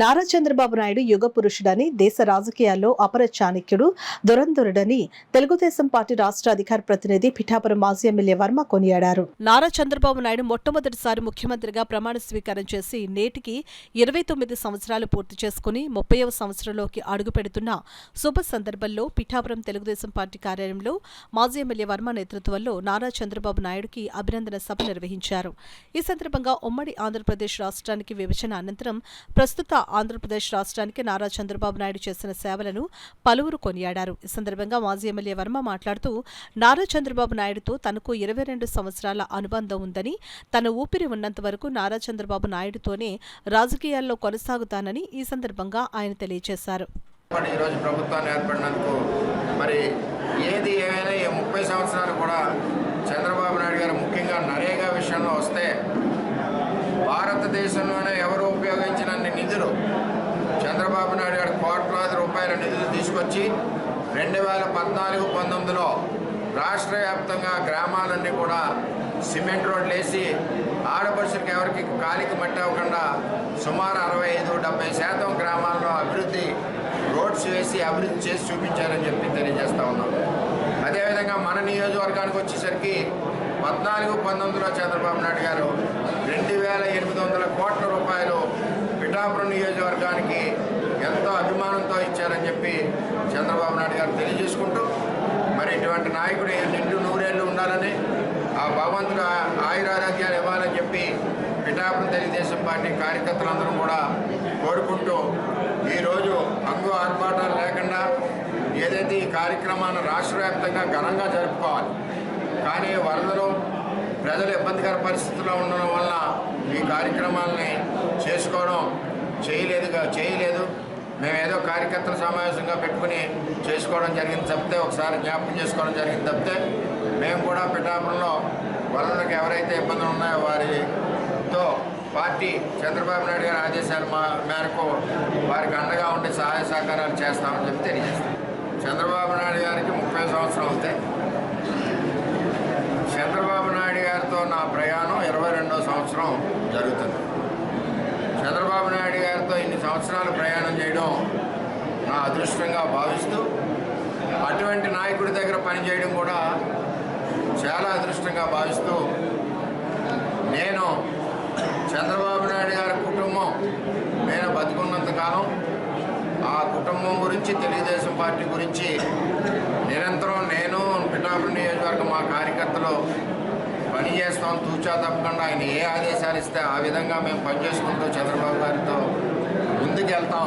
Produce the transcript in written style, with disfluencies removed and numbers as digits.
నారా చంద్రబాబు నాయుడు యుగ పురుషుడని, దేశ రాజకీయాల్లో అపర చాణక్యుడు, దురంధరుడని తెలుగుదేశం పార్టీ రాష్ట్ర అధికార ప్రతినిధి పిఠాపురం మాజీ ఎమ్మెల్యే వర్మ కొనియాడారు. నారా చంద్రబాబు నాయుడు మొట్టమొదటిసారి ముఖ్యమంత్రిగా ప్రమాణ స్వీకారం చేసి నేటికి 29 సంవత్సరాలు పూర్తి చేసుకుని 30వ సంవత్సరంలోకి అడుగుపెడుతున్న శుభ సందర్భంలో పిఠాపురం తెలుగుదేశం పార్టీ కార్యాలయంలో మాజీ ఎమ్మెల్యే వర్మ నేతృత్వంలో నారా చంద్రబాబు నాయుడుకి అభినందన సభ నిర్వహించారు. ఈ సందర్భంగా ఉమ్మడి ఆంధ్రప్రదేశ్ రాష్ట్రానికి విభజన అనంతరం ప్రస్తుత ఆంధ్రప్రదేశ్ రాష్ట్రానికి నారా చంద్రబాబు నాయుడు చేసిన సేవలను పలువురు కొనియాడారు. ఈ సందర్భంగా మాజీ ఎమ్మెల్యే వర్మ మాట్లాడుతూ నారా చంద్రబాబు నాయుడుతో తనకు 22 సంవత్సరాల అనుబంధం ఉందని, తన ఊపిరి ఉన్నంత వరకు నారా చంద్రబాబు నాయుడుతోనే రాజకీయాల్లో కొనసాగుతానని ఈ సందర్భంగా ఆయన తెలియజేశారు. ఈరోజు ప్రభుత్వాన్ని ఏర్పడినందుకు మరి ఏది ఏమైనా ఈ 30 సంవత్సరాలు కూడా చంద్రబాబు నాయుడు గారు ముఖ్యంగా నరేగా విషయంలో వస్తే భారతదేశంలోనే ఎవరు ఉపయోగించినన్ని నిధులు చంద్రబాబు నాయుడు గారు కోట్లాది రూపాయల నిధులు తీసుకొచ్చి 2014-19లో రాష్ట్ర వ్యాప్తంగా గ్రామాలన్నీ కూడా సిమెంట్ రోడ్లు వేసి ఆడపడుచులకు ఎవరికి కాలికి మట్టి అవ్వకుండా సుమారు 65-70% గ్రామాల్లో అభివృద్ధి రోడ్స్ వేసి అభివృద్ధి చేసి చూపించారని చెప్పి తెలియజేస్తూ ఉన్నాం. అదేవిధంగా మన నియోజకవర్గానికి వచ్చేసరికి 14-19లో చంద్రబాబు నాయుడు గారు 2,800 కోట్ల రూపాయలు పిఠాపురం నియోజకవర్గానికి ఎంతో అభిమానంతో ఇచ్చారని చెప్పి చంద్రబాబు నాయుడు గారు తెలియజేసుకుంటూ మరి ఇటువంటి నాయకుడు నిండు నూరేళ్లు ఉండాలని, ఆ భగవంతుడు ఆయురారోగ్యాలు ఇవ్వాలని చెప్పి పిఠాపురం తెలుగుదేశం పార్టీ కార్యకర్తలందరూ కూడా కోరుకుంటూ ఈరోజు హంగు ఆర్భాటాలు లేకుండా ఏదైతే ఈ కార్యక్రమాన్ని రాష్ట్ర వ్యాప్తంగా ఘనంగా జరుపుకోవాలి, కానీ వరదలు ప్రజలు ఇబ్బందికర పరిస్థితుల్లో ఉండడం వల్ల ఈ కార్యక్రమాలని చేసుకోవడం చేయలేదు. మేము ఏదో కార్యకర్తల సమావేశంగా పెట్టుకుని చేసుకోవడం జరిగింది తప్పితే, ఒకసారి జ్ఞాపకం చేసుకోవడం జరిగింది తప్పితే, మేము కూడా పిఠాపురంలో వరదలకు ఎవరైతే ఇబ్బందులు ఉన్నాయో వారితో పార్టీ చంద్రబాబు నాయుడు గారి ఆదేశాల మేరకు వారికి అండగా ఉండే సహాయ సహకారాలు చేస్తామని చెప్పి తెలియజేస్తాం. చంద్రబాబు నాయుడు గారికి 30 సంవత్సరాలు అవుతాయి. చంద్రబాబు నాయుడు గారితో నా ప్రయాణం 22వ సంవత్సరం జరుగుతుంది. చంద్రబాబు నాయుడు గారితో ఇన్ని సంవత్సరాలు ప్రయాణం చేయడం నా అదృష్టంగా భావిస్తూ, అటువంటి నాయకుడి దగ్గర పనిచేయడం కూడా చాలా అదృష్టంగా భావిస్తూ, నేను చంద్రబాబు నాయుడు గారి కుటుంబం నేను బతికున్నంతకాలం ఆ కుటుంబం గురించి, తెలుగుదేశం పార్టీ గురించి నిరంతరం నేను పిఠాపురం నియోజకవర్గం మా కార్యకర్తలు పనిచేస్తాం. తూచా తప్పకుండా ఆయన ఏ ఆదేశాలు ఇస్తే ఆ విధంగా మేము పనిచేసుకుంటూ చంద్రబాబు గారితో ముందుకెళ్తాం.